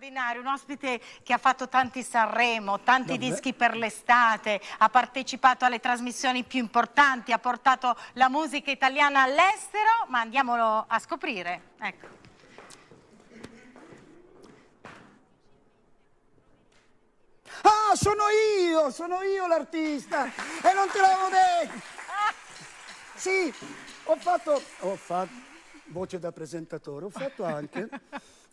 straordinario, un ospite che ha fatto tanti Sanremo, tanti dischi per l'estate, ha partecipato alle trasmissioni più importanti, ha portato la musica italiana all'estero, ma andiamolo a scoprire. Ecco. Ah, sono io l'artista e non te l'avevo detto. Sì, ho fatto voce da presentatore, ho fatto anche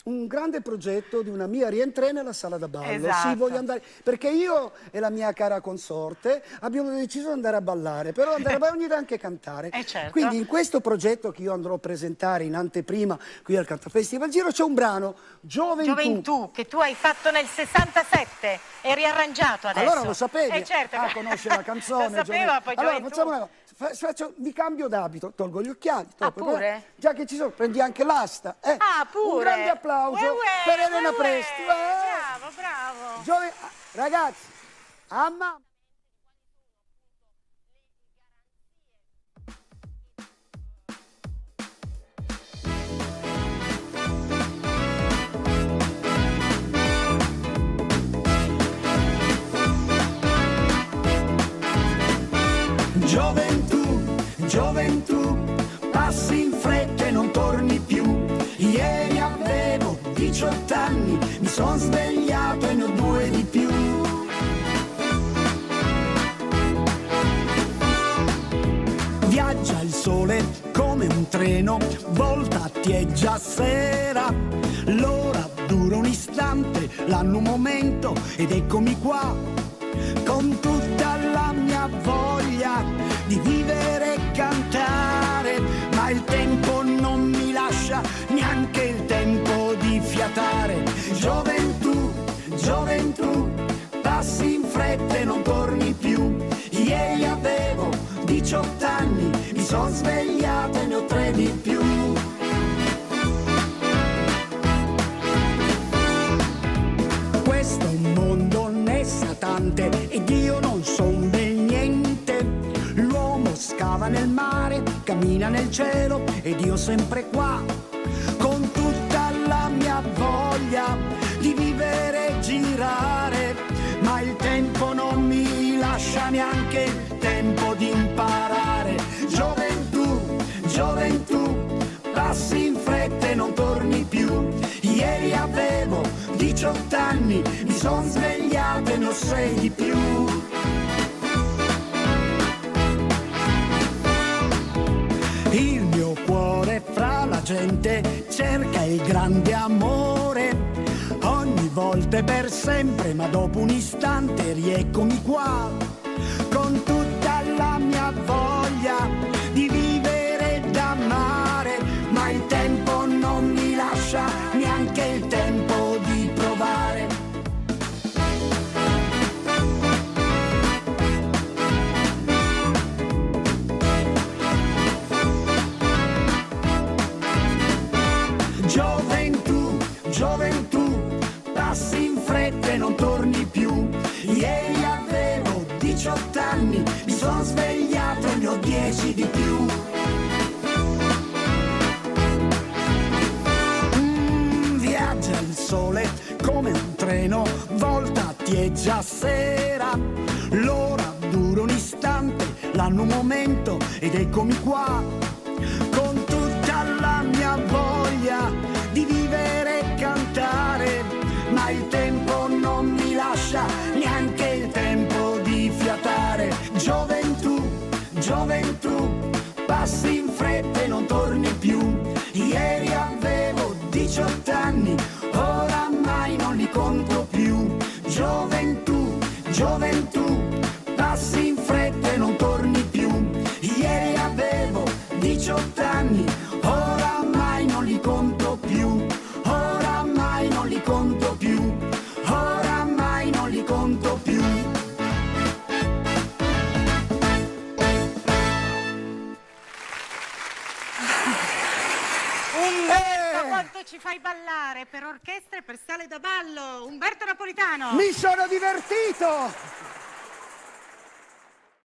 un grande progetto di una mia rientrée nella sala da ballo. Esatto. Sì, voglio andare, perché io e la mia cara consorte abbiamo deciso di andare a ballare, però andare a ballare ogni tanto anche cantare. Certo. Quindi in questo progetto che io andrò a presentare in anteprima qui al Cantafestival Giro c'è un brano, Gioventù, che tu hai fatto nel 67 e riarrangiato adesso. Allora lo sapevi? Certo. Ah, conosce la canzone. Lo sapeva, poi allora Gioventù. facciamo una mi cambio d'abito, tolgo gli occhiali. Pure? Già che ci sono, prendi anche l'asta. Pure? Un grande applauso per Elena Presti. Bravo. Ragazzi, mamma. Gioventù, passi in fretta e non torni più. Ieri avevo 18 anni, mi son svegliato e ne ho 2 di più. Viaggia il sole come un treno, voltati è già sera. L'ora dura un istante, l'anno un momento ed eccomi qua, con tutta la mia voglia di vivere e cantare, ma il tempo non mi lascia neanche il tempo di fiatare. Gioventù, passi in fretta e non torni più. Ieri avevo 18 anni, mi son svegliato e ne ho 3 di più. Questo è un mondo ne sa tante ed io non son del niente. L'uomo scava nel mare, cammina nel cielo ed io sempre qua, con tutta la mia voglia di vivere e girare, ma il tempo non mi lascia neanche il tempo di imparare. Gioventù, passi in fretta e non torni più. Ieri avevo 18 anni, mi son svegliato e ne ho 6 di più. Il mio cuore fra la gente cerca il grande amore, ogni volta e per sempre, ma dopo un istante rieccomi qua, con tutta la mia voglia di vivere ed amare, ma il tempo non mi lascia neanche il tempo di provare. Gioventù, passi in fretta e non torni più. Ieri avevo 18 anni, mi son svegliato e ne ho 10 di più. Viaggia il sole come un treno, voltati è già sera. L'ora dura un istante, l'anno un momento ed eccomi qua, con tutta la mia voglia di vivere e cantare, ma il tempo non mi lascia neanche il tempo di fiatare. Gioventù, passi in fretta e non torni più. Ieri avevo 18 anni, oramai non li conto più. Gioventù, passi in fretta e non torni più. Ieri avevo 18 anni, oramai non li conto più. Oramai non li conto più. Oramai non li conto più. Umberto, quanto ci fai ballare per orchestra e per sale da ballo. Umberto Napolitano. Mi sono divertito!